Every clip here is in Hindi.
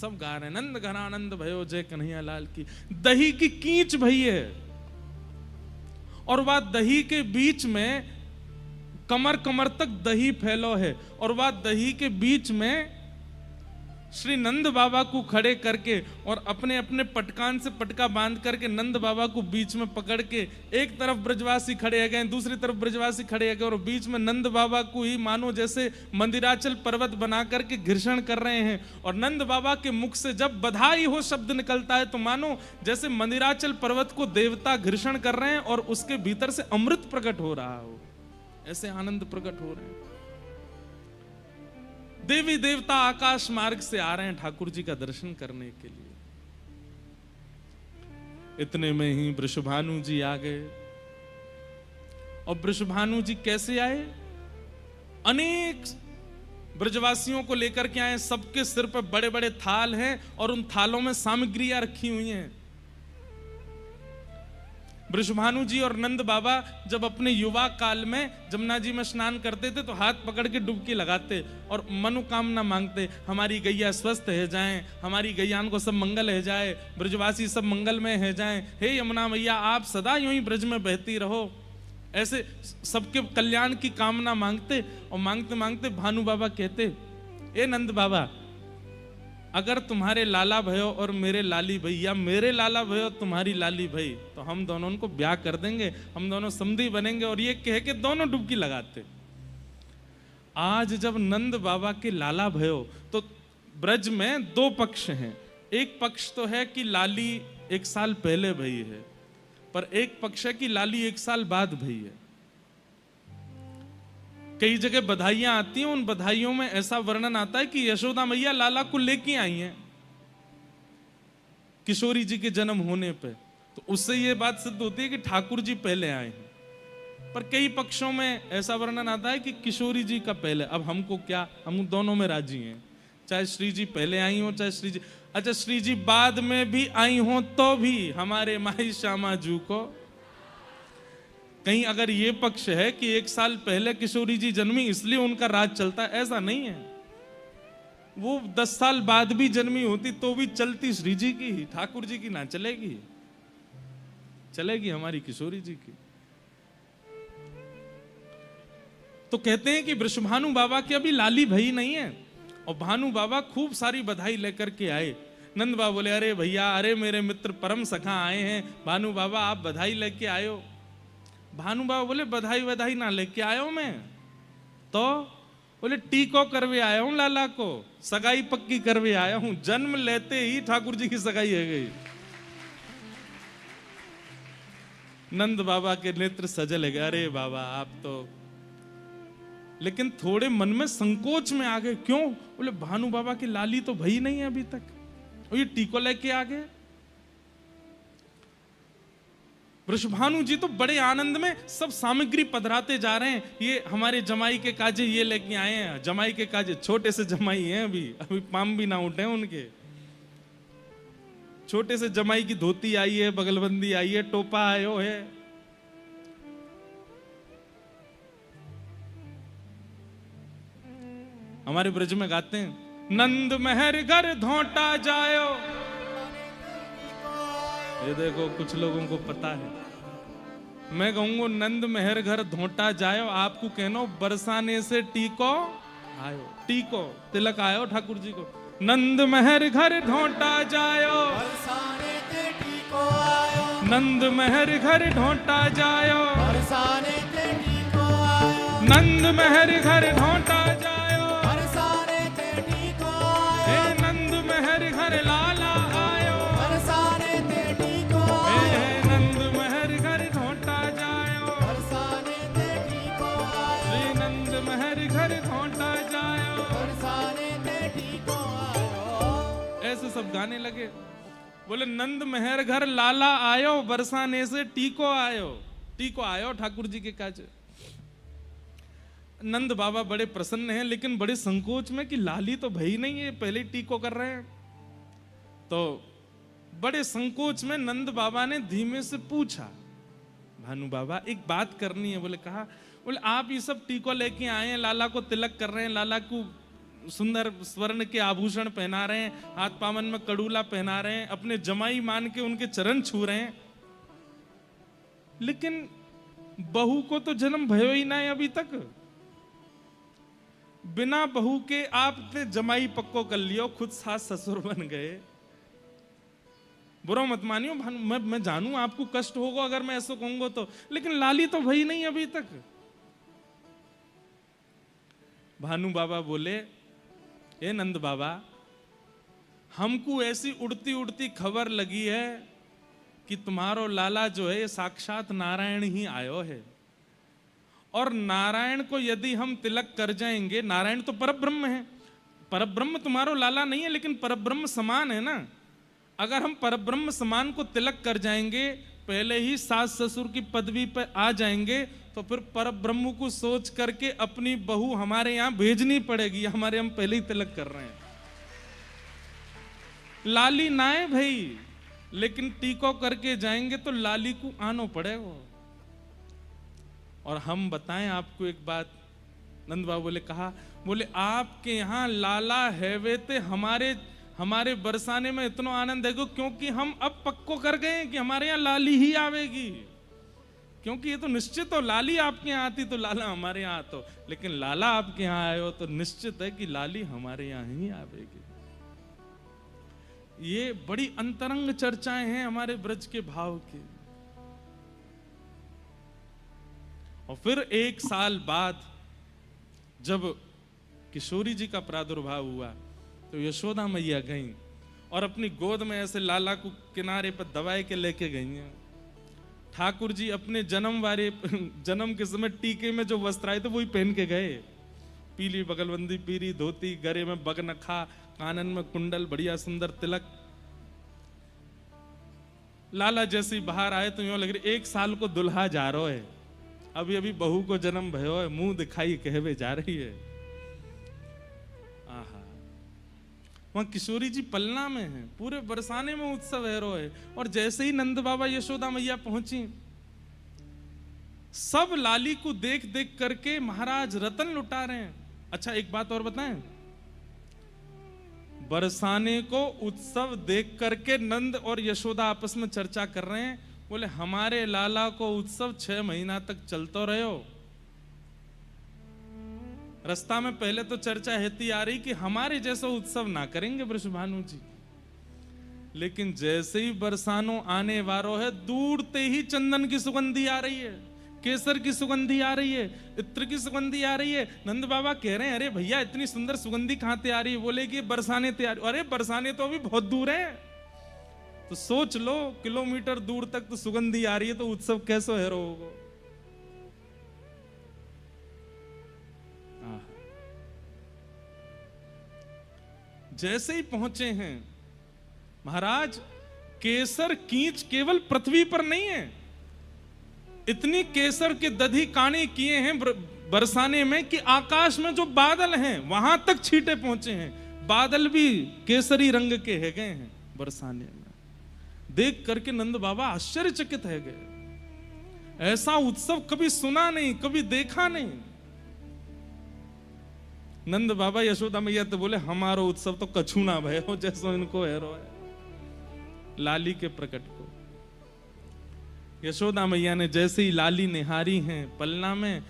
सब गा रहे हैं, नंद घन आनंद भयो जय कन्हैया लाल की। दही की कीच भई है, और वह दही के बीच में कमर कमर तक दही फैलो है, और वह दही के बीच में श्री नंद बाबा को खड़े करके और अपने अपने पटकान से पटका बांध करके नंद बाबा को बीच में पकड़ के, एक तरफ ब्रजवासी खड़े है गए, दूसरी तरफ ब्रजवासी खड़े है गए, और बीच में नंद बाबा को ही मानो जैसे मंदिराचल पर्वत बना करके घर्षण कर रहे हैं। और नंद बाबा के मुख से जब बधाई हो शब्द निकलता है तो मानो जैसे मंदिराचल पर्वत को देवता घर्षण कर रहे हैं और उसके भीतर से अमृत प्रकट हो रहा हो, ऐसे आनंद प्रकट हो रहे हैं। देवी देवता आकाश मार्ग से आ रहे हैं ठाकुर जी का दर्शन करने के लिए। इतने में ही वृषभानु जी आ गए। और वृषभानु जी कैसे आए? अनेक ब्रजवासियों को लेकर के आए, सबके सिर पर बड़े बड़े थाल हैं और उन थालों में सामग्रियां रखी हुई हैं। वृषभानु जी और नंद बाबा जब अपने युवा काल में जमुना जी में स्नान करते थे तो हाथ पकड़ के डुबकी लगाते और मनोकामना मांगते, हमारी गैया स्वस्थ है जाएं, हमारी गैयान को सब मंगल है जाए, ब्रजवासी सब मंगल में है जाएं, हे यमुना मैया आप सदा यूं ही ब्रज में बहती रहो। ऐसे सबके कल्याण की कामना मांगते, और मांगते मांगते भानु बाबा कहते, ए नंद बाबा, अगर तुम्हारे लाला भयो और मेरे लाली भई, या मेरे लाला भयो तुम्हारी लाली भई, तो हम दोनों को ब्याह कर देंगे, हम दोनों समधी बनेंगे। और ये कह के दोनों डुबकी लगाते। आज जब नंद बाबा के लाला भयो, तो ब्रज में दो पक्ष हैं। एक पक्ष तो है कि लाली 1 साल पहले भई है, पर एक पक्ष है कि लाली 1 साल बाद भई है। कई जगह बधाइयां आती हैं, उन बधाइयों में ऐसा वर्णन आता है कि यशोदा मैया लाला को लेके आई हैं किशोरी जी के जन्म होने पे, तो उससे ये बात सिद्ध होती है कि ठाकुर जी पहले आए हैं। पर कई पक्षों में ऐसा वर्णन आता है कि किशोरी जी का पहले। अब हमको क्या, हम दोनों में राजी हैं, चाहे श्री जी पहले आई हो चाहे श्री जी, अच्छा श्री जी बाद में भी आई हो तो भी हमारे माई श्यामा जू को। कहीं अगर ये पक्ष है कि 1 साल पहले किशोरी जी जन्मी इसलिए उनका राज चलता है, ऐसा नहीं है। वो 10 साल बाद भी जन्मी होती तो भी चलती श्री जी की ही, ठाकुर जी की ना चलेगी, चलेगी हमारी किशोरी जी की। तो कहते हैं कि वृषभानु बाबा की अभी लाली भई नहीं है, और भानु बाबा खूब सारी बधाई लेकर के आए। नंद बाबा बोले, अरे भैया, अरे मेरे मित्र परम सखा आए हैं, भानु बाबा आप बधाई लेके आए हो। भानु बाबा बोले, बधाई बधाई ना लेके आयो मैं तो, बोले टीको करवे आया हूं लाला को, सगाई पक्की करवे आया हूं। जन्म लेते ही ठाकुर जी की सगाई हो गई। नंद बाबा के नेत्र सजल गए, अरे बाबा आप तो, लेकिन थोड़े मन में संकोच में आ गए। क्यों? बोले भानु बाबा की लाली तो भई नहीं है अभी तक, और ये टीको लेके आ गए। वृषभानु जी तो बड़े आनंद में सब सामग्री पधराते जा रहे हैं। ये हमारे जमाई के काजे ये लेके आए हैं, जमाई के काजे, छोटे से जमाई हैं, अभी पाम भी ना उठे उनके। छोटे से जमाई की धोती आई है, बगलबंदी आई है, टोपा आयो है। हमारे ब्रज में गाते हैं, नंद महर घर धोटा जायो। ये देखो कुछ लोगों को पता है, मैं कहूंगा नंद महर घर धोटा जायो, आपको कहनो बरसाने से टीको आयो, टीको तिलक आयो ठाकुर जी को। नंद महर घर धोटा जायो, बरसाने ते टीको आयो, नंद महर घर धोटा जायो, बरसाने ते टीको आयो, नंद महर घर धोटा जायो, बरसाने ते टीको आयो, हे नंद महर घर लाला आयो, बरसाने ते टीको हे आयो, नंद महर घर धोटा जायो, बरसाने ते टीको आयो, श्री नंद महर घर धोटा जायो। बरसाने ते टीको आयो। ऐसे सब गाने लगे। बोले नंद महर घर लाला आयो, बरसाने से टीको आयो, टीको आयो ठाकुर जी के काज। नंद बाबा बड़े प्रसन्न हैं, लेकिन बड़े संकोच में कि लाली तो भई नहीं है, पहले ही टीको कर रहे हैं। तो बड़े संकोच में नंद बाबा ने धीमे से पूछा, भानु बाबा एक बात करनी है। बोले कहा? बोले आप ये सब टीको लेके आए हैं, लाला को तिलक कर रहे हैं, लाला को सुंदर स्वर्ण के आभूषण पहना रहे हैं, हाथ पावन में कड़ूला पहना रहे हैं, अपने जमाई मान के उनके चरण छू रहे हैं, लेकिन बहू को तो जन्म भयो ही ना है अभी तक। बिना बहू के आपने जमाई पक्को कर लियो, खुद सास ससुर बन गए। बुरा मत मानियो, मैं जानू आपको कष्ट होगा अगर मैं ऐसा कहूंगा तो, लेकिन लाली तो भई नहीं अभी तक। भानु बाबा बोले, ए नंद बाबा, हमको ऐसी उड़ती उड़ती खबर लगी है कि तुम्हारो लाला जो है ये साक्षात नारायण ही आयो है, और नारायण को यदि हम तिलक कर जाएंगे, नारायण तो परब्रह्म है, परब्रह्म तुम्हारो लाला नहीं है लेकिन परब्रह्म समान है ना, अगर हम परब्रह्म समान को तिलक कर जाएंगे, पहले ही सास ससुर की पदवी पर आ जाएंगे, तो फिर परब्रह्म को सोच करके अपनी बहू हमारे यहां भेजनी पड़ेगी, हमारे हम पहले ही तिलक कर रहे हैं। लाली ना है भाई, लेकिन टीको करके जाएंगे तो लाली को आनो पड़ेगा। और हम बताएं आपको एक बात, नंद बाबू बोले कहा, बोले आपके यहाँ लाला है वे ते हमारे बरसाने में इतना आनंद है क्योंकि हम अब पक्को कर गए कि हमारे यहाँ लाली ही आवेगी, क्योंकि ये तो निश्चित हो लाली आपके यहाँ आती तो लाला हमारे यहाँ आतो, लेकिन लाला आपके यहाँ आए हो तो निश्चित है कि लाली हमारे यहाँ ही आवेगी। ये बड़ी अंतरंग चर्चाएं हैं हमारे ब्रज के भाव की। और फिर एक साल बाद जब किशोरी जी का प्रादुर्भाव हुआ तो यशोदा मैया गई और अपनी गोद में ऐसे लाला को किनारे पर दबाए के लेके गई हैं। ठाकुर जी अपने जन्म के समय टीके में जो वस्त्र आए थे वही पहन के गए, पीली बगलबंदी, पीली धोती, गले में बगनखा, कानन में कुंडल, बढ़िया सुंदर तिलक। लाला जैसे बाहर आए तो यूं लग रही 1 साल को दुल्हा जा रहा है, अभी अभी बहू को जन्म भयो है, मुंह दिखाई कहवे जा रही है। आहा, वहां किशोरी जी पलना में है, पूरे बरसाने में उत्सव है रो है। और जैसे ही नंद बाबा यशोदा मैया पहुंची, सब लाली को देख देख करके महाराज रतन लुटा रहे हैं। अच्छा एक बात और बताएं, बरसाने को उत्सव देख करके नंद और यशोदा आपस में चर्चा कर रहे हैं, बोले हमारे लाला को उत्सव 6 महीना तक चलते रहो। रास्ता में पहले तो चर्चा हेती आ रही कि हमारे जैसा उत्सव ना करेंगे वृषभानु जी, लेकिन जैसे ही बरसानो आने वालों है, दूरते ही चंदन की सुगंधी आ रही है, केसर की सुगंधी आ रही है, इत्र की सुगंधी आ रही है। नंद बाबा कह रहे हैं अरे भैया इतनी सुंदर सुगंधी कहां से आ रही है? बोले कि बरसाने तैयार। अरे बरसाने तो अभी बहुत दूर है, तो सोच लो किलोमीटर दूर तक तो सुगंधी आ रही है, तो उत्सव कैसे है होगा? जैसे ही पहुंचे हैं महाराज, केसर कींच केवल पृथ्वी पर नहीं है, इतनी केसर के दधी काने किए हैं बरसाने में कि आकाश में जो बादल हैं वहां तक छींटे पहुंचे हैं, बादल भी केसरी रंग के है गए हैं बरसाने में। देख करके नंद बाबा आश्चर्यचकित है गए, ऐसा उत्सव कभी सुना नहीं, कभी देखा नहीं। नंद बाबा यशोदा मैया तो बोले हमारो उत्सव तो कछु ना भय हो जैसो इनको है रो है। लाली के प्रकट को यशोदा मैया ने जैसे ही लाली निहारी हैं पलना में,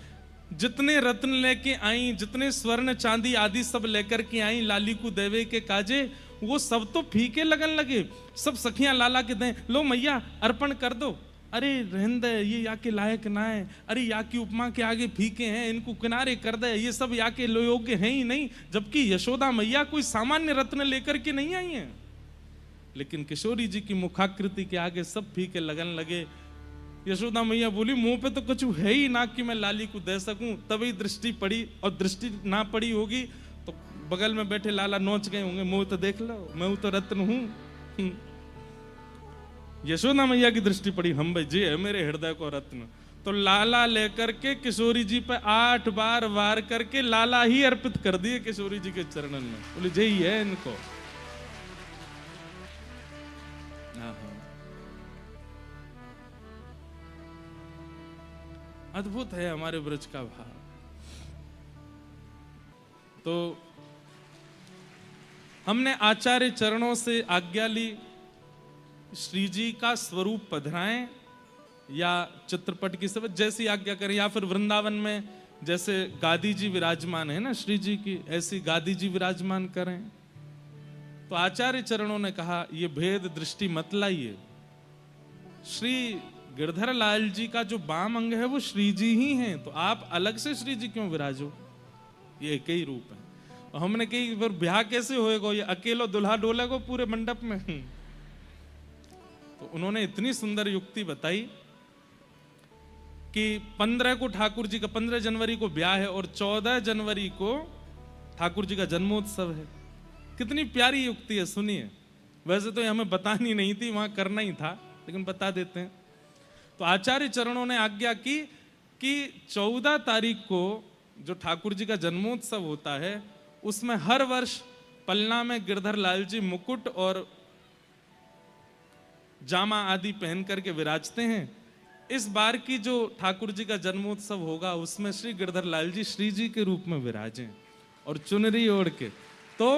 जितने रत्न लेके आई, जितने स्वर्ण चांदी आदि सब लेकर के आई लाली को देवे के काजे, वो सब तो फीके लगन लगे। सब सखियां लाला के दें, लो मैया अर्पण कर दो, अरे रहन दे ये या के लायक ना है, अरे या की उपमा के आगे फीके हैं, इनको किनारे कर दे, ये सब या के योग्य हैं ही नहीं। जबकि यशोदा मैया कोई सामान्य रत्न लेकर के नहीं आई हैं, लेकिन किशोरी जी की मुखाकृति के आगे सब फीके लगन लगे। यशोदा मैया बोली मुंह पे तो कुछ है ही ना कि मैं लाली को दे सकूं, तभी दृष्टि पड़ी, और दृष्टि ना पड़ी होगी तो बगल में बैठे लाला नोच गए होंगे, मुंह तो देख लो, मैं तो रत्न हूं। यशोदा मैया की दृष्टि पड़ी, हम भाई जी है मेरे हृदय को रत्न, तो लाला लेकर के किशोरी जी पे 8 बार वार करके लाला ही अर्पित कर दिए किशोरी जी के चरणन में। बोले जय है इनको। अद्भुत है हमारे ब्रज का भाव। तो हमने आचार्य चरणों से आज्ञा ली, श्री जी का स्वरूप पधराएं या चित्रपट की सब जैसी आज्ञा करें, या फिर वृंदावन में जैसे गादी जी विराजमान है ना श्री जी की, ऐसी गादी जी विराजमान करें। तो आचार्य चरणों ने कहा ये भेद दृष्टि मत लाइए, श्री गिरधर लाल जी का जो बाम अंग है वो श्री जी ही हैं, तो आप अलग से श्री जी क्यों विराजो, ये एक ही रूप है। और हमने कही फिर ब्याह कैसे होएगा, ये अकेलो दुल्हा डोलेगो पूरे मंडप में। तो उन्होंने इतनी सुंदर युक्ति बताई कि 15 को ठाकुर जी का 15 जनवरी को ब्याह है और 14 जनवरी को ठाकुर जी का जन्मोत्सव है। कितनी प्यारी युक्ति है, सुनिए। वैसे तो ये हमें बतानी नहीं थी, वहां करना ही था, लेकिन बता देते हैं। तो आचार्य चरणों ने आज्ञा की कि 14 तारीख को जो ठाकुर जी का जन्मोत्सव होता है उसमें हर वर्ष पलना में गिरधर लाल जी मुकुट और जामा आदि पहन करके विराजते हैं। इस बार की जो ठाकुर जी का जन्मोत्सव होगा उसमें श्री गिरधर लाल जी श्री जी के रूप में विराजें और चुनरी ओढ़ के। तो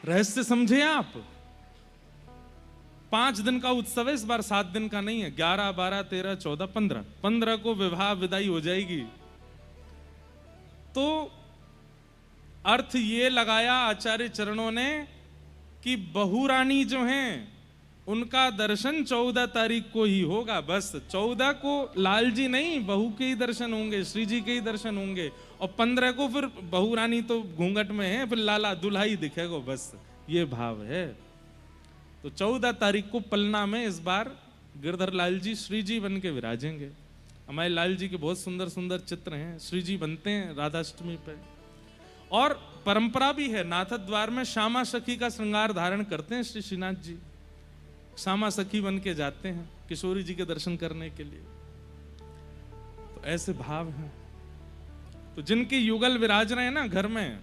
रहस्य समझे आप, 5 दिन का उत्सव है इस बार, 7 दिन का नहीं है। 11, 12, 13, 14, 15 को विवाह विदाई हो जाएगी। तो अर्थ ये लगाया आचार्य चरणों ने कि बहू रानी जो हैं उनका दर्शन 14 तारीख को ही होगा। बस 14 को लाल जी नहीं, बहू के ही दर्शन होंगे, श्री जी के ही दर्शन होंगे। और 15 को फिर बहू रानी तो घूंघट में है, फिर लाला दुल्हा ही दिखेगा। बस ये भाव है। तो 14 तारीख को पलना में इस बार गिरधर लाल जी श्री जी बन के विराजेंगे। हमारे लाल जी के बहुत सुंदर सुंदर चित्र हैं, श्री जी बनते हैं राधाष्टमी पे। और परंपरा भी है, नाथक द्वार में श्यामा सखी का श्रृंगार धारण करते हैं श्री श्रीनाथ जी, श्यामा सखी बन के जाते हैं किशोरी जी के दर्शन करने के लिए। तो ऐसे भाव हैं। तो जिनके युगल विराज रहे हैं ना घर में,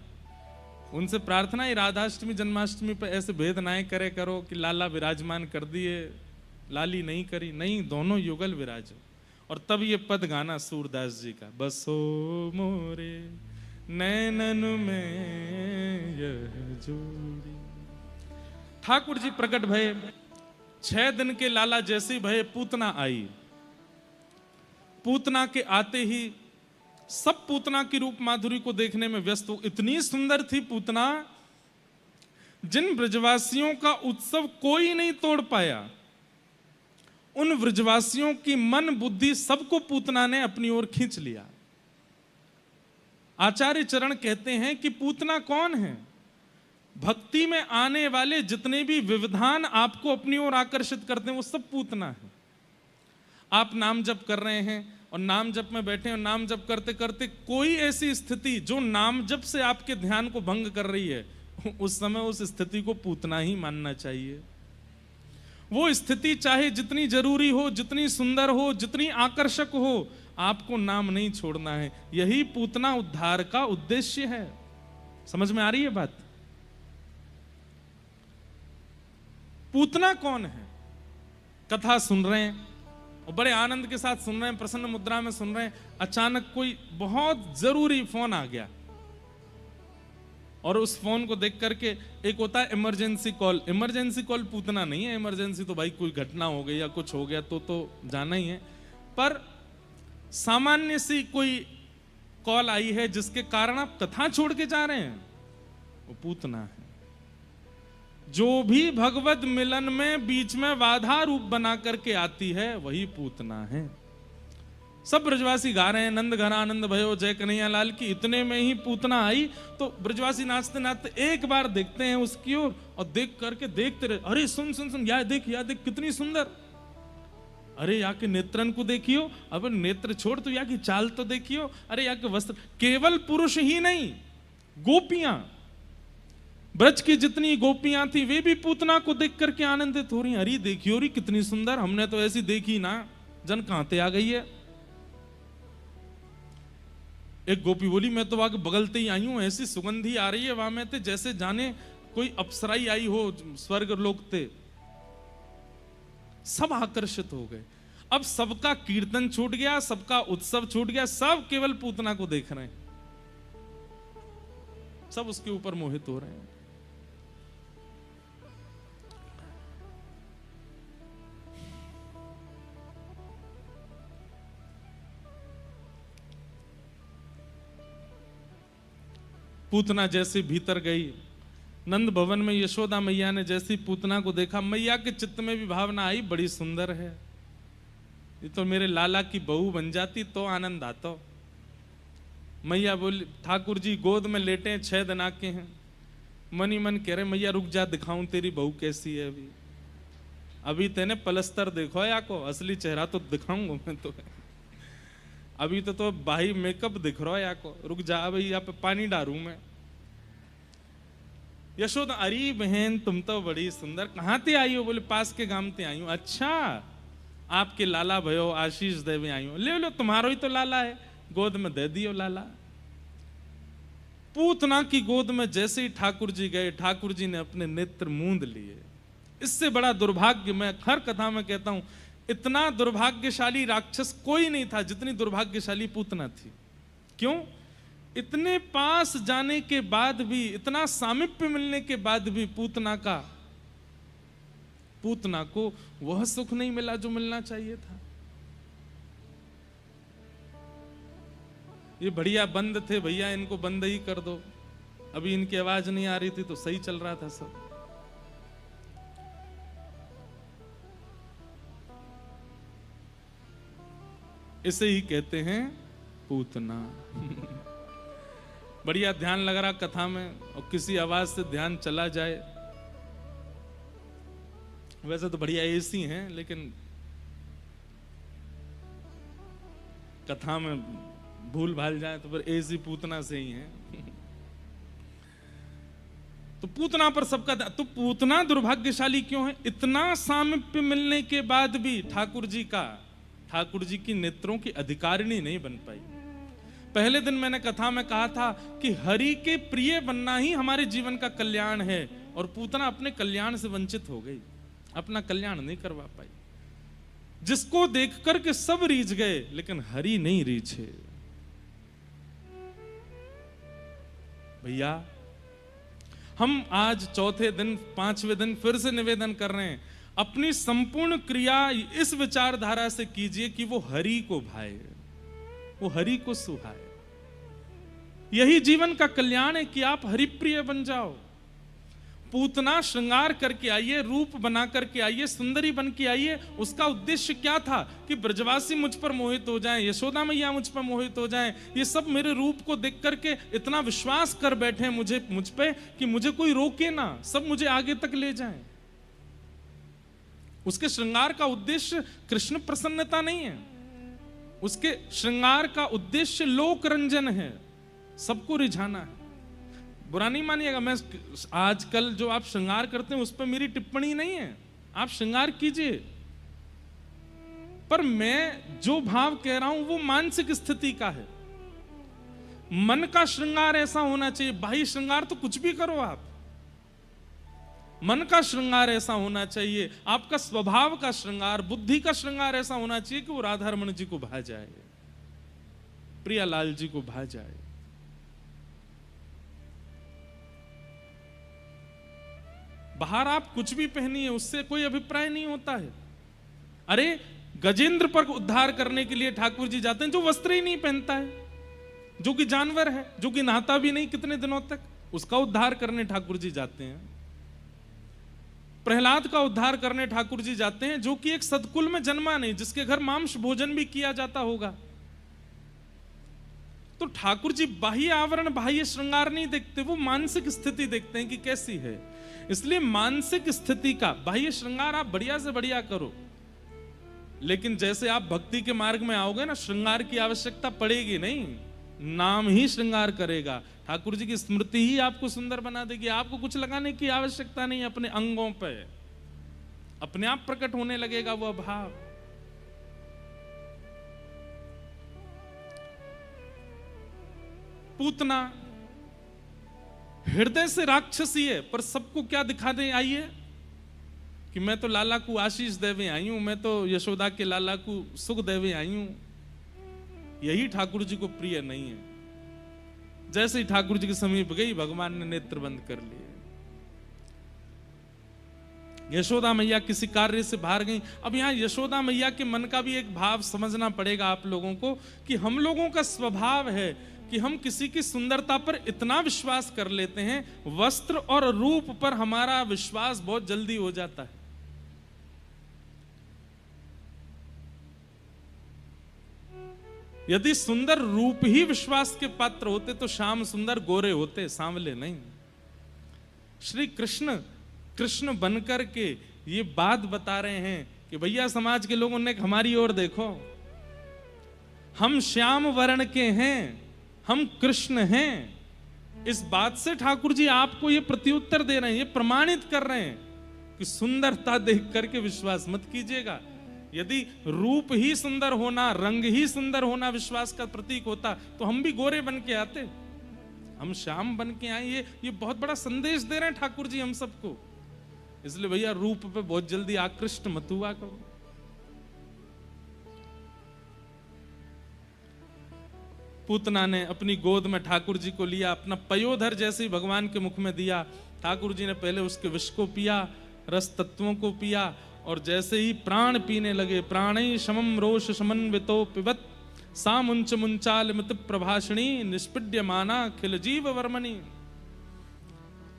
उनसे प्रार्थना है राधाष्टमी जन्माष्टमी पे ऐसे भेद ना करे करो कि लाला विराजमान कर दिए लाली नहीं करी, नहीं, दोनों युगल विराजो। और तब ये पद गाना सूरदास जी का, बसो मोरे नैनन में यह जोड़ी। ठाकुर जी प्रकट भये, 6 दिन के लाला जैसे भये पूतना आई। पूतना के आते ही सब पूतना की रूप माधुरी को देखने में व्यस्त हो। इतनी सुंदर थी पूतना, जिन ब्रजवासियों का उत्सव कोई नहीं तोड़ पाया, उन ब्रजवासियों की मन बुद्धि सबको पूतना ने अपनी ओर खींच लिया। आचार्य चरण कहते हैं कि पूतना कौन है? भक्ति में आने वाले जितने भी विविधान आपको अपनी ओर आकर्षित करते हैं वो सब पूतना है। आप नाम जप कर रहे हैं और नाम जप में बैठे और नाम जप करते करते कोई ऐसी स्थिति जो नाम जप से आपके ध्यान को भंग कर रही है, उस समय उस स्थिति को पूतना ही मानना चाहिए। वो स्थिति चाहे जितनी जरूरी हो, जितनी सुंदर हो, जितनी आकर्षक हो, आपको नाम नहीं छोड़ना है। यही पूतना उद्धार का उद्देश्य है। समझ में आ रही है बात? पूतना कौन है? कथा सुन रहे हैं और बड़े आनंद के साथ सुन रहे हैं, प्रसन्न मुद्रा में सुन रहे हैं, अचानक कोई बहुत जरूरी फोन आ गया और उस फोन को देख करके, एक होता है emergency call. Emergency call Putana नहीं है, इमरजेंसी तो भाई कोई घटना हो गई या कुछ हो गया तो जाना ही है। पर सामान्य सी कोई कॉल आई है जिसके कारण आप कथा छोड़ के जा रहे हैं, वो पूतना है। जो भी भगवत मिलन में बीच में बाधा रूप बना करके आती है वही पूतना है। सब ब्रजवासी गा रहे हैं, नंद घन आनंद भयो जय कन्हैया लाल की। इतने में ही पूतना आई तो ब्रजवासी नाचते नाचते एक बार देखते हैं उसकी ओर और देख करके देखते रहे, अरे सुन सुन सुन, या देख कितनी सुंदर, अरे या के नेत्रन को देखियो, अब नेत्र छोड़ तो या की चाल तो देखियो, अरे या के वस्त्र। केवल पुरुष ही नहीं, गोपियां, ब्रज की जितनी गोपियां थी वे भी पूतना को देख करके आनंदित हो रही। अरे देखियो री कितनी सुंदर, हमने तो ऐसी देखी ना, जन कहां ते आ गई है। एक गोपी बोली, मैं तो वहां बगलते ही आई हूं, ऐसी सुगंधी आ रही है वहां में ते जैसे जाने कोई अप्सराई आई हो स्वर्ग लोक ते। सब आकर्षित हो गए। अब सबका कीर्तन छूट गया, सबका उत्सव छूट गया, सब केवल पूतना को देख रहे हैं, सब उसके ऊपर मोहित हो रहे हैं। पूतना जैसे भीतर गई, नंद भवन में यशोदा मैया ने जैसी पूतना को देखा, मैया के चित्त में भी भावना आई, बड़ी सुंदर है, ये तो मेरे लाला की बहू बन जाती तो आनंद आता। मैया बोली, ठाकुर जी गोद में लेटे हैं, 6 दिन आके हैं, मन ही मन कह रहे मैया रुक जा, दिखाऊं तेरी बहू कैसी है। अभी तेने पलस्तर देखो या को, असली चेहरा तो दिखाऊंगा मैं तो, अभी तो बाही मेकअप दिख रहा है या को, रुक जा भाई, यहाँ पे पानी डालूं मैं। यशोदा, अरे बहन तुम तो बड़ी सुंदर, कहाँ ते आई हो? बोले पास के गांव ते आई हूं। अच्छा, आपके लाला भयो आशीष देवे आई हूं, ले लो तुम्हारो ही तो लाला है, गोद में दे दियो लाला। पूतना की गोद में जैसे ही ठाकुर जी गए, ठाकुर जी ने अपने नेत्र मूंद लिए। इससे बड़ा दुर्भाग्य, मैं हर कथा में कहता हूं, इतना दुर्भाग्यशाली राक्षस कोई नहीं था जितनी दुर्भाग्यशाली पूतना थी। क्यों? इतने पास जाने के बाद भी, इतना सामिप्य मिलने के बाद भी पूतना को वह सुख नहीं मिला जो मिलना चाहिए था। ये बढ़िया बंद थे भैया, इनको बंद ही कर दो। अभी इनकी आवाज नहीं आ रही थी तो सही चल रहा था सब। इसे ही कहते हैं पूतना। बढ़िया ध्यान लग रहा कथा में, और किसी आवाज से ध्यान चला जाए। वैसे तो बढ़िया एसी हैं, लेकिन कथा में भूल भाल जाए तो फिर एसी पूतना से ही है। तो पूतना पर सबका, तो पूतना दुर्भाग्यशाली क्यों है? इतना सामिप्य मिलने के बाद भी ठाकुर जी की नेत्रों की अधिकारिणी नहीं बन पाई। पहले दिन मैंने कथा में कहा था कि हरि के प्रिय बनना ही हमारे जीवन का कल्याण है, और पूतना अपने कल्याण से वंचित हो गई, अपना कल्याण नहीं करवा पाई। जिसको देख करके सब रीझ गए, लेकिन हरि नहीं रीझे। भैया, हम आज चौथे दिन, 5वें दिन फिर से निवेदन कर रहे हैं, अपनी संपूर्ण क्रिया इस विचारधारा से कीजिए कि वो हरि को भाए, वो हरि को सुहाए। यही जीवन का कल्याण है कि आप हरिप्रिय बन जाओ। पूतना श्रृंगार करके आइए, रूप बना करके आइए, सुंदरी बन के आइए। उसका उद्देश्य क्या था? कि ब्रजवासी मुझ पर मोहित हो जाएं, यशोदा मैया मुझ पर मोहित हो जाएं, ये सब मेरे रूप को देख करके इतना विश्वास कर बैठे मुझ पे कि मुझे कोई रोके ना, सब मुझे आगे तक ले जाएं। उसके श्रृंगार का उद्देश्य कृष्ण प्रसन्नता नहीं है, उसके श्रृंगार का उद्देश्य लोक रंजन है, सबको रिझाना है। बुरा नहीं मानिएगा, मैं आजकल जो आप श्रृंगार करते हैं उस पर मेरी टिप्पणी नहीं है, आप श्रृंगार कीजिए, पर मैं जो भाव कह रहा हूं वो मानसिक स्थिति का है। मन का श्रृंगार ऐसा होना चाहिए, बाह्य श्रृंगार तो कुछ भी करो आप, मन का श्रृंगार ऐसा होना चाहिए, आपका स्वभाव का श्रृंगार, बुद्धि का श्रृंगार ऐसा होना चाहिए कि वो राधा रमण जी को भा जाए, प्रियालाल जी को भा जाए। बाहर आप कुछ भी पहनिए, उससे कोई अभिप्राय नहीं होता है। अरे गजेंद्र पर उद्धार करने के लिए ठाकुर जी जाते हैं, जो वस्त्र ही नहीं पहनता है, जो कि जानवर है, जो कि नहाता भी नहीं कितने दिनों तक, उसका उद्धार करने ठाकुर जी जाते हैं। प्रहलाद का उद्धार करने ठाकुर जी जाते हैं, जो कि एक सतकुल में जन्मा नहीं, जिसके घर मांस भोजन भी किया जाता होगा। तो ठाकुर जी बाह्य आवरण, बाह्य श्रृंगार नहीं देखते, वो मानसिक स्थिति देखते हैं कि कैसी है। इसलिए मानसिक स्थिति का बाह्य श्रृंगार आप बढ़िया से बढ़िया करो, लेकिन जैसे आप भक्ति के मार्ग में आओगे ना, श्रृंगार की आवश्यकता पड़ेगी नहीं, नाम ही श्रृंगार करेगा। ठाकुर जी की स्मृति ही आपको सुंदर बना देगी, आपको कुछ लगाने की आवश्यकता नहीं, अपने अंगों पे अपने आप प्रकट होने लगेगा वो भाव। पूतना हृदय से राक्षसी है, पर सबको क्या दिखा दे आइए कि मैं तो लाला को आशीष देवे आई हूं, मैं तो यशोदा के लाला को सुख देवे आई हूं। यही ठाकुर जी को प्रिय नहीं है। जैसे ही ठाकुर जी के समीप गई, भगवान ने नेत्र बंद कर लिए। यशोदा मैया किसी कार्य से बाहर गई। अब यहां यशोदा मैया के मन का भी एक भाव समझना पड़ेगा आप लोगों को, कि हम लोगों का स्वभाव है कि हम किसी की सुंदरता पर इतना विश्वास कर लेते हैं, वस्त्र और रूप पर हमारा विश्वास बहुत जल्दी हो जाता है। यदि सुंदर रूप ही विश्वास के पात्र होते तो श्याम सुंदर गोरे होते, सांवले नहीं। श्री कृष्ण कृष्ण बनकर के ये बात बता रहे हैं कि भैया समाज के लोगों ने हमारी ओर देखो, हम श्याम वर्ण के हैं, हम कृष्ण हैं। इस बात से ठाकुर जी आपको ये प्रत्युत्तर दे रहे हैं, ये प्रमाणित कर रहे हैं कि सुंदरता देख करके विश्वास मत कीजिएगा। यदि रूप ही सुंदर होना, रंग ही सुंदर होना विश्वास का प्रतीक होता तो हम भी गोरे बन के आते, हम श्याम बन के आए। ये बहुत बड़ा संदेश दे रहे हैं ठाकुर जी हम सबको। इसलिए भैया रूप पे बहुत जल्दी आकृष्ट मत हुआ करो। पूतना ने अपनी गोद में ठाकुर जी को लिया, अपना पयोधर जैसे ही भगवान के मुख में दिया, ठाकुर जी ने पहले उसके विष को पिया, रस तत्वों को पिया, और जैसे ही प्राण पीने लगे, प्राणै शमं रोष समन्वितो पिबत सा मुंच मुंचाल मित प्रभाषणी निष्पीड्यमाना खिल जीव वर्मणि।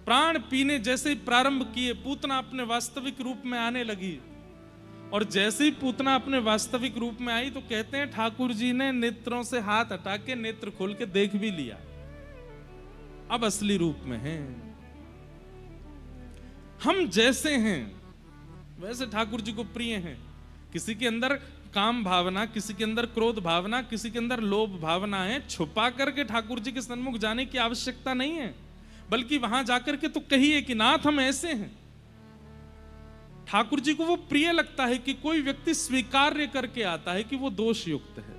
प्राण पीने जैसे ही प्रारंभ किए, पूतना अपने वास्तविक रूप में आने लगी। और जैसे ही पूतना अपने वास्तविक रूप में आई तो कहते हैं ठाकुर जी ने नेत्रों से हाथ हटा के नेत्र खोल के देख भी लिया, अब असली रूप में हैं। हम जैसे हैं वैसे ठाकुर जी को प्रिय हैं। किसी के अंदर काम भावना, किसी के अंदर क्रोध भावना, किसी के अंदर लोभ भावना है, छुपा करके ठाकुर जी के सन्मुख जाने की आवश्यकता नहीं है, बल्कि वहां जाकर के तो कहिए कि नाथ हम ऐसे हैं। ठाकुर जी को वो प्रिय लगता है कि कोई व्यक्ति स्वीकार्य करके आता है कि वो दोष युक्त है।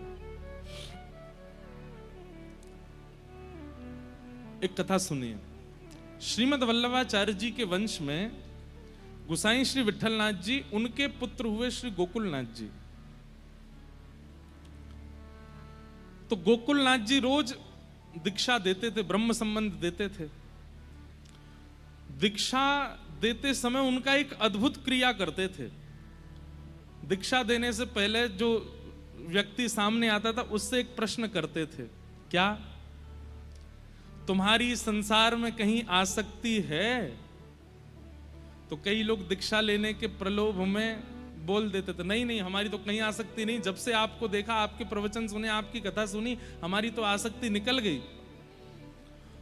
एक कथा सुनिए। श्रीमद् वल्लभाचार्य जी के वंश में गुसाई श्री विठलनाथ जी, उनके पुत्र हुए श्री गोकुलनाथ जी। तो गोकुलनाथ जी रोज दीक्षा देते थे, ब्रह्म संबंध देते थे। दीक्षा देते समय उनका एक अद्भुत क्रिया करते थे। दीक्षा देने से पहले जो व्यक्ति सामने आता था उससे एक प्रश्न करते थे, क्या तुम्हारी संसार में कहीं आसक्ति है? तो कई लोग दीक्षा लेने के प्रलोभ में बोल देते थे, नहीं नहीं हमारी तो कहीं आसक्ति नहीं, जब से आपको देखा, आपके प्रवचन सुने, आपकी कथा सुनी, हमारी तो आसक्ति निकल गई।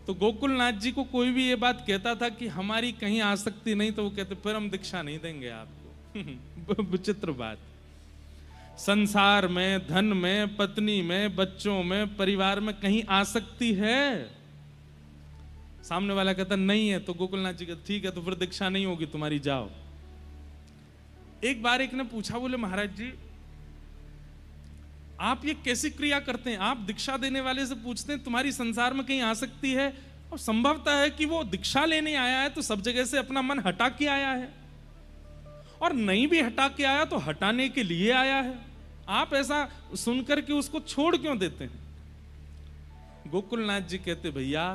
तो गोकुलनाथ जी को कोई भी ये बात कहता था कि हमारी कहीं आसक्ति नहीं, तो वो कहते फिर हम दीक्षा नहीं देंगे आपको। विचित्र बात। संसार में, धन में, पत्नी में, बच्चों में, परिवार में कहीं आसक्ति है? सामने वाला कहता नहीं है, तो गोकुलनाथ जी कहते ठीक है, तो फिर दीक्षा नहीं होगी तुम्हारी, जाओ। एक बार एक ने पूछा, बोले महाराज जी आप ये कैसी क्रिया करते हैं? आप दीक्षा देने वाले से पूछते हैं तुम्हारी संसार में कहीं आसक्ति है, और संभवतः है कि वो दीक्षा लेने आया है तो सब जगह से अपना मन हटा के आया है, और नहीं भी हटा के आया तो हटाने के लिए आया है। आप ऐसा सुनकर के उसको छोड़ क्यों देते हैं? गोकुलनाथ जी कहते भैया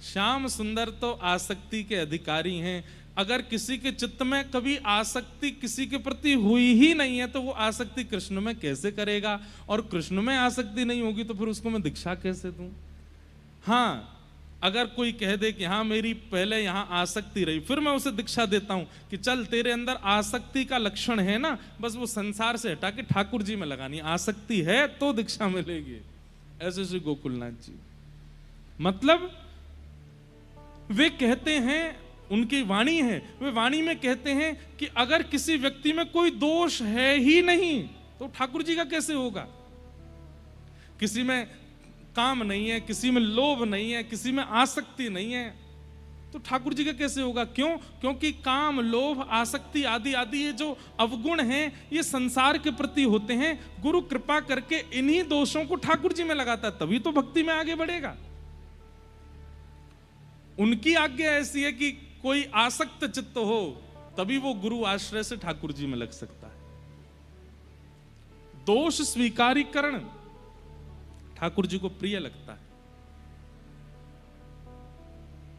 श्याम सुंदर तो आसक्ति के अधिकारी हैं। अगर किसी के चित्त में कभी आसक्ति किसी के प्रति हुई ही नहीं है तो वो आसक्ति कृष्ण में कैसे करेगा? और कृष्ण में आसक्ति नहीं होगी तो फिर उसको मैं दीक्षा कैसे दूं? हाँ, अगर कोई कह दे कि हाँ मेरी पहले यहाँ आसक्ति रही, फिर मैं उसे दीक्षा देता हूं कि चल तेरे अंदर आसक्ति का लक्षण है ना, बस वो संसार से हटा के ठाकुर जी में लगानी, आसक्ति है तो दीक्षा मिलेगी। ऐसे श्री गोकुलनाथ जी, मतलब वे कहते हैं, उनकी वाणी है, वे वाणी में कहते हैं कि अगर किसी व्यक्ति में कोई दोष है ही नहीं तो ठाकुर जी का कैसे होगा? किसी में काम नहीं है, किसी में लोभ नहीं है, किसी में आसक्ति नहीं है, तो ठाकुर जी का कैसे होगा? क्यों? क्योंकि काम, लोभ, आसक्ति आदि आदि ये जो अवगुण हैं ये संसार के प्रति होते हैं। गुरु कृपा करके इन्हीं दोषों को ठाकुर जी में लगाता है, तभी तो भक्ति में आगे बढ़ेगा। उनकी आज्ञा ऐसी है कि कोई आसक्त चित्त हो तभी वो गुरु आश्रय से ठाकुर जी में लग सकता है। दोष स्वीकारीकरण ठाकुर जी को प्रिय लगता है।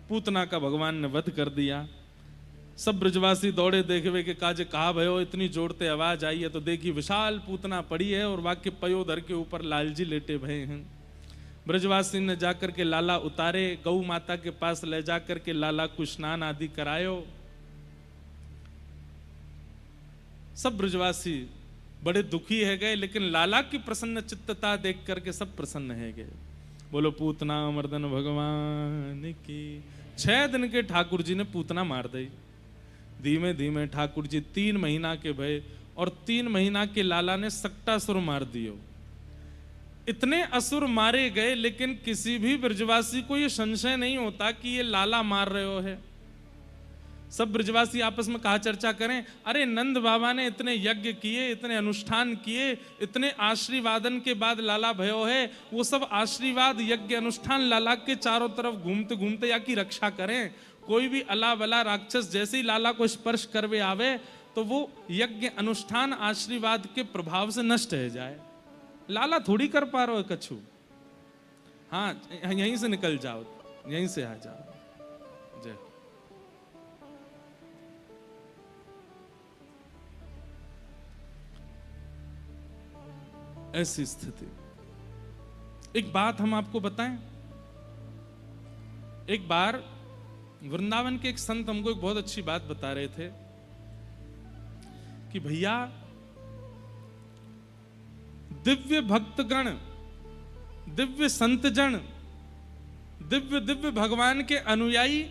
पूतना का भगवान ने वध कर दिया। सब ब्रजवासी दौड़े देखवे के काजे कहा भयो, इतनी जोड़ते आवाज आई है तो देखी विशाल पूतना पड़ी है और वाक्य पयोधर के ऊपर लालजी लेटे भये हैं। ब्रजवासी ने जाकर के लाला उतारे, गौ माता के पास ले जाकर के लाला को स्नान आदि करायो। सब ब्रजवासी बड़े दुखी है गए, लेकिन लाला की प्रसन्न चित्तता देख करके सब प्रसन्न है गए। बोलो पूतना मर्दन भगवान की। 6 दिन के ठाकुर जी ने पूतना मार दी। धीमे धीमे ठाकुर जी 3 महीना के भय, और 3 महीना के लाला ने सक्टासुर मार दियो। इतने असुर मारे गए, लेकिन किसी भी ब्रजवासी को यह संशय नहीं होता कि ये लाला मार रहे हो है। सब ब्रजवासी आपस में कहा चर्चा करें, अरे नंद बाबा ने इतने यज्ञ किए, इतने अनुष्ठान किए, इतने आशीर्वादन के बाद लाला भयो है। वो सब आशीर्वाद यज्ञ अनुष्ठान लाला के चारों तरफ घूमते घूमते या की रक्षा करें। कोई भी अला बला राक्षस जैसे ही लाला को स्पर्श करवे आवे तो वो यज्ञ अनुष्ठान आशीर्वाद के प्रभाव से नष्ट हो जाए। लाला थोड़ी कर पा रहे हो कछु। हाँ, यहीं से निकल जाओ, यहीं से आ जाओ। जय। ऐसी स्थिति। एक बात हम आपको बताएं, एक बार वृंदावन के एक संत हमको एक बहुत अच्छी बात बता रहे थे कि भैया दिव्य भक्तगण, दिव्य संतजन, दिव्य दिव्य भगवान के अनुयायी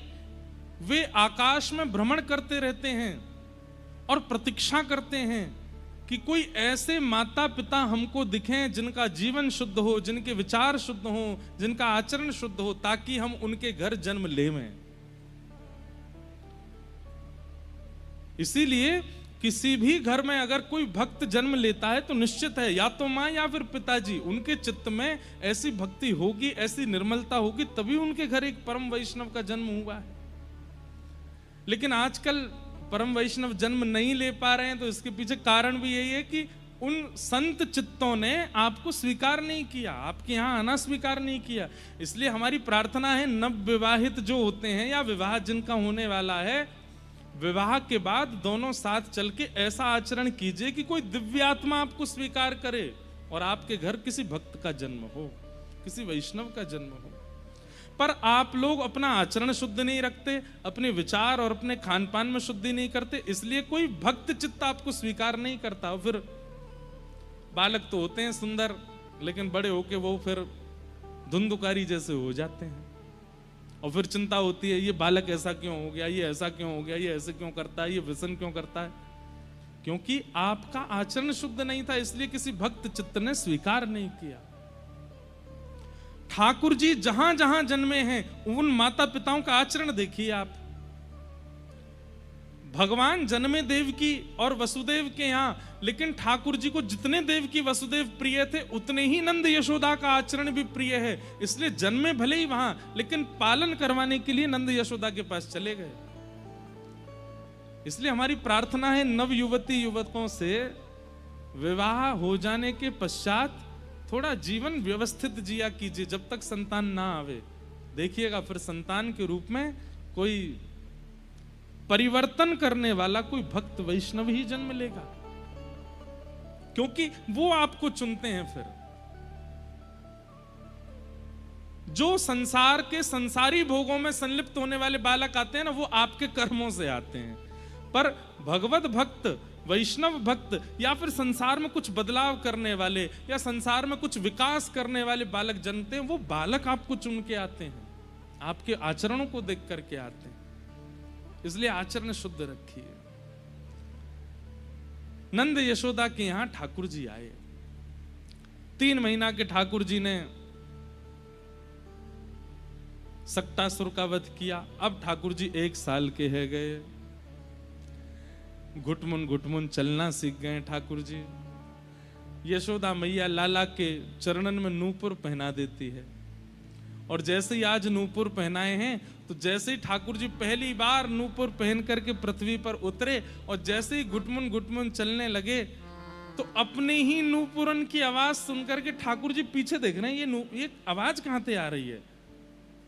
वे आकाश में भ्रमण करते रहते हैं और प्रतीक्षा करते हैं कि कोई ऐसे माता पिता हमको दिखें जिनका जीवन शुद्ध हो, जिनके विचार शुद्ध हो, जिनका आचरण शुद्ध हो, ताकि हम उनके घर जन्म लेवें। इसीलिए किसी भी घर में अगर कोई भक्त जन्म लेता है तो निश्चित है या तो मां या फिर पिताजी, उनके चित्त में ऐसी भक्ति होगी, ऐसी निर्मलता होगी, तभी उनके घर एक परम वैष्णव का जन्म हुआ है। लेकिन आजकल परम वैष्णव जन्म नहीं ले पा रहे हैं, तो इसके पीछे कारण भी यही है कि उन संत चित्तों ने आपको स्वीकार नहीं किया, आपके यहां आना स्वीकार नहीं किया। इसलिए हमारी प्रार्थना है, नव विवाहित जो होते हैं या विवाह जिनका होने वाला है, विवाह के बाद दोनों साथ चल के ऐसा आचरण कीजिए कि कोई दिव्यात्मा आपको स्वीकार करे और आपके घर किसी भक्त का जन्म हो, किसी वैष्णव का जन्म हो। पर आप लोग अपना आचरण शुद्ध नहीं रखते, अपने विचार और अपने खान पान में शुद्धि नहीं करते, इसलिए कोई भक्त चित्त आपको स्वीकार नहीं करता। फिर बालक तो होते हैं सुंदर, लेकिन बड़े होके वो फिर धुंधुकारी जैसे हो जाते हैं, और फिर चिंता होती है, ये बालक ऐसा क्यों हो गया, ये ऐसा क्यों हो गया, ये ऐसे क्यों करता है, ये व्यसन क्यों करता है। क्योंकि आपका आचरण शुद्ध नहीं था, इसलिए किसी भक्त चित्त ने स्वीकार नहीं किया। ठाकुर जी जहां जहां जन्मे हैं उन माता पिताओं का आचरण देखिए आप। भगवान जन्मे देवकी और वसुदेव के यहां, लेकिन ठाकुर जी को जितने देवकी वसुदेव प्रिय थे उतने ही नंद यशोदा का आचरण भी प्रिय है। इसलिए जन्मे भले ही वहां, लेकिन पालन करवाने के लिए नंद यशोदा के पास चले गए। इसलिए हमारी प्रार्थना है, नव युवती युवकों से विवाह हो जाने के पश्चात थोड़ा जीवन व्यवस्थित जिया कीजिए, जब तक संतान ना आवे। देखिएगा फिर संतान के रूप में कोई परिवर्तन करने वाला कोई भक्त वैष्णव ही जन्म लेगा, क्योंकि वो आपको चुनते हैं। फिर जो संसार के संसारी भोगों में संलिप्त होने वाले बालक आते हैं ना, वो आपके कर्मों से आते हैं। पर भगवत भक्त, वैष्णव भक्त, या फिर संसार में कुछ बदलाव करने वाले या संसार में कुछ विकास करने वाले बालक जन्मते हैं, वो बालक आपको चुन के आते हैं, आपके आचरणों को देख करके आते हैं। इसलिए आचरण शुद्ध रखिए। नंद यशोदा के यहां ठाकुर जी आए। 3 महीना के ठाकुर जी ने सक्टासुर का वध किया। अब ठाकुर जी 1 साल के है गए, घुटमुन चलना सीख गए ठाकुर जी। यशोदा मैया लाला के चरणन में नूपुर पहना देती है, और जैसे ही आज नूपुर पहनाए हैं, तो जैसे ही ठाकुर जी पहली बार नूपुर पहन करके पृथ्वी पर उतरे और जैसे ही घुटमुन चलने लगे, तो अपने ही नूपुरन की आवाज सुनकर के ठाकुर जी पीछे देख रहे हैं, ये आवाज कहां से आ रही है।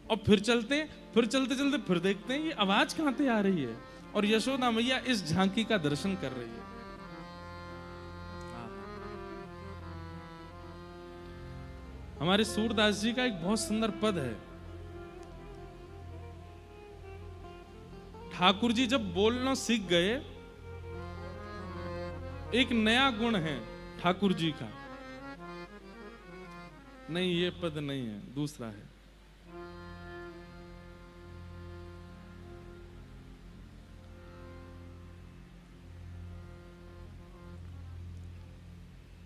और फिर चलते चलते फिर देखते हैं ये आवाज कहां से आ रही है, और यशोदा मैया इस झांकी का दर्शन कर रही है। हमारे सूरदास जी का एक बहुत सुंदर पद है। ठाकुर जी जब बोलना सीख गए, एक नया गुण है ठाकुर जी का। नहीं, ये पद नहीं है, दूसरा है।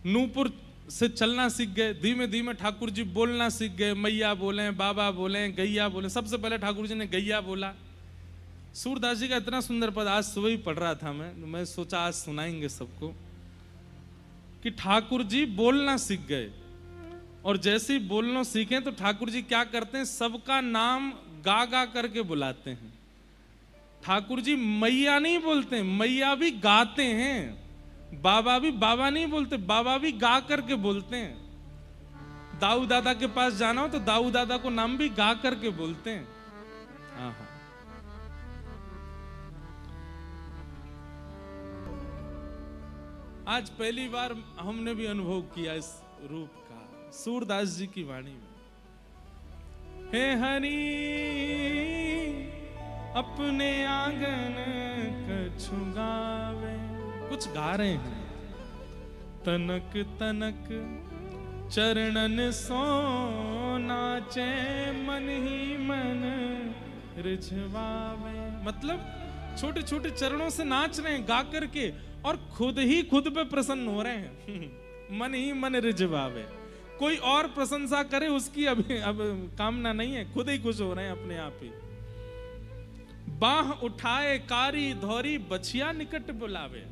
नूपुर से चलना सीख गए, धीमे धीमे ठाकुर जी बोलना सीख गए। मैया बोले, बाबा बोले, गैया बोले। सबसे पहले ठाकुर जी ने गैया बोला। सूरदास जी का इतना सुंदर पद आज सुबह ही पढ़ रहा था मैं सोचा आज सुनाएंगे सबको, कि ठाकुर जी बोलना सीख गए, और जैसे ही बोलना सीखे तो ठाकुर जी क्या करते हैं, सबका नाम गा गा करके बुलाते हैं। ठाकुर जी मैया नहीं बोलते, मैया भी गाते हैं। बाबा भी बाबा नहीं बोलते, बाबा भी गा करके बोलते हैं। दाऊ दादा के पास जाना हो तो दाऊ दादा को नाम भी गा करके बोलते हैं। हाँ हाँ, आज पहली बार हमने भी अनुभव किया इस रूप का सूरदास जी की वाणी में। हे हरि अपने आंगन कछु गावे, कुछ गा रहे हैं। तनक तनक चरणन सो नाचे, मन ही मन रिझवावे। मतलब छोटे छोटे चरणों से नाच रहे हैं गा करके, और खुद ही खुद पे प्रसन्न हो रहे हैं। मन ही मन रिझवावे। कोई और प्रशंसा करे उसकी अभी अब कामना नहीं है, खुद ही खुश हो रहे हैं अपने आप ही। बाह उठाए कारी धौरी, बछिया निकट बुलावे।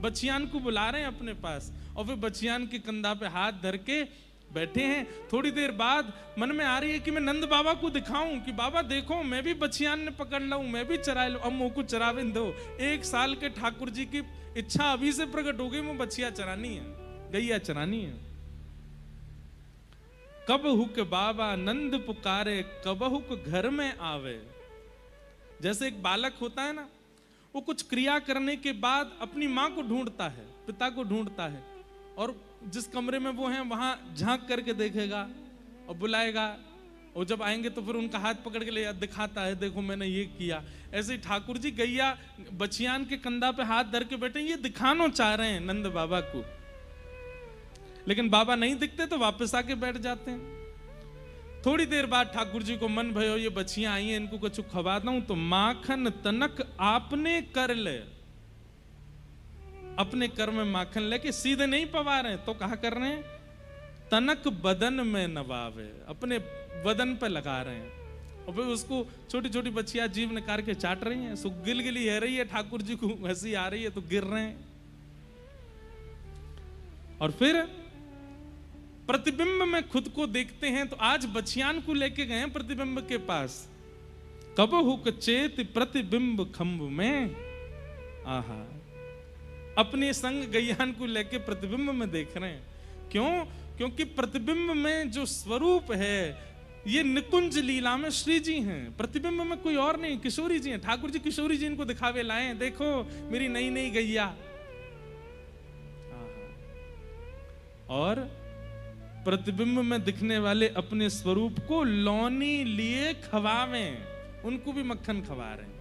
बछियान को बुला रहे हैं अपने पास, और फिर बछियान के कंधा पे हाथ धर के बैठे हैं। थोड़ी देर बाद मन में आ रही है कि मैं नंद बाबा को दिखाऊं कि बाबा देखो मैं भी बछियान ने पकड़ लाऊं, मैं भी चरा लूं। अब मुंह को चरावे दो। 1 साल के ठाकुर जी की इच्छा अभी से प्रकट हो गई, मुझे बछिया चरानी है, गैया चरानी है। कब हुक बाबा नंद पुकारे, कब हुक घर में आवे। जैसे एक बालक होता है ना, वो कुछ क्रिया करने के बाद अपनी माँ को ढूंढता है, पिता को ढूंढता है, और जिस कमरे में वो हैं वहां झांक करके देखेगा और बुलाएगा, और जब आएंगे तो फिर उनका हाथ पकड़ के ले दिखाता है, देखो मैंने ये किया। ऐसे ही ठाकुर जी गैया बछियान के कंधा पे हाथ धर के बैठे, ये दिखाना चाह रहे हैं नंद बाबा को, लेकिन बाबा नहीं दिखते तो वापस आके बैठ जाते हैं। थोड़ी देर बाद ठाकुर जी को मन भयो, ये बछियां आई हैं, इनको कुछ खवा दूं, तो माखन तनक आपने कर ले। अपने कर में माखन लेके सीधे नहीं पवा रहे, तो कहा कर रहे हैं, तनक बदन में नवावे, अपने बदन पे लगा रहे हैं। और फिर उसको छोटी छोटी बच्चियां जीभ निकाल के चाट रही हैं, सो गिलगिली है रही है, ठाकुर जी को हंसी आ रही है तो गिर रहे हैं। और फिर प्रतिबिंब में खुद को देखते हैं, तो आज बछियान को लेके गए प्रतिबिंब के पास। कब हुक चेत प्रतिबिंब खंब में, आहा, अपने संग गैयान को लेके प्रतिबिंब में देख रहे हैं। क्यों? क्योंकि प्रतिबिंब में जो स्वरूप है, ये निकुंज लीला में श्री जी हैं। प्रतिबिंब में कोई और नहीं, किशोरी जी हैं। ठाकुर जी किशोरी जी इनको दिखावे लाए, देखो मेरी नई नई गैया। और प्रतिबिंब में दिखने वाले अपने स्वरूप को लौनी लिए खवावे, उनको भी मक्खन खवा रहे हैं।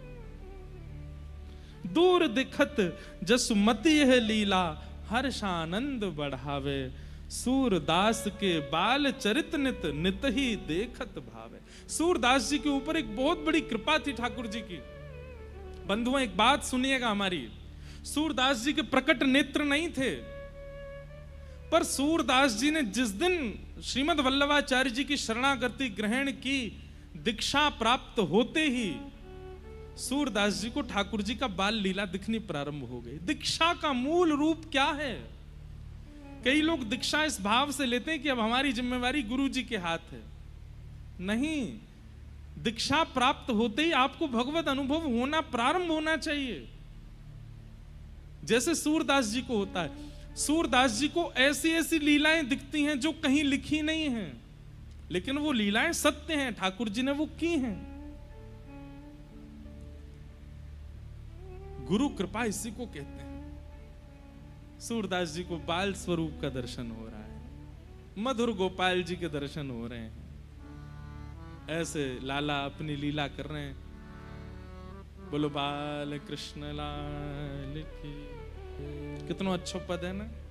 दूर दिखत जसुमति यह लीला, हर्षानंद बढ़ावे। सूरदास के बाल चरित नित नित ही देखत भावे। सूरदास जी के ऊपर एक बहुत बड़ी कृपा थी ठाकुर जी की। बंधुओं, एक बात सुनिएगा हमारी, सूरदास जी के प्रकट नेत्र नहीं थे, पर सूरदास जी ने जिस दिन श्रीमद् वल्लभाचार्य जी की शरणागति ग्रहण की, दीक्षा प्राप्त होते ही सूरदास जी को ठाकुर जी का बाल लीला दिखनी प्रारंभ हो गई। दीक्षा का मूल रूप क्या है? कई लोग दीक्षा इस भाव से लेते हैं कि अब हमारी जिम्मेवारी गुरु जी के हाथ है। नहीं, दीक्षा प्राप्त होते ही आपको भगवत अनुभव होना प्रारंभ होना चाहिए, जैसे सूरदास जी को होता है। सूरदास जी को ऐसी ऐसी लीलाएं दिखती हैं जो कहीं लिखी नहीं हैं, लेकिन वो लीलाएं सत्य हैं, ठाकुर जी ने वो की हैं। गुरु कृपा इसी को कहते हैं। सूरदास जी को बाल स्वरूप का दर्शन हो रहा है। मधुर गोपाल जी के दर्शन हो रहे हैं। ऐसे लाला अपनी लीला कर रहे हैं। बोलो बाल कृष्ण लाल की। कितना अच्छा पद है ना।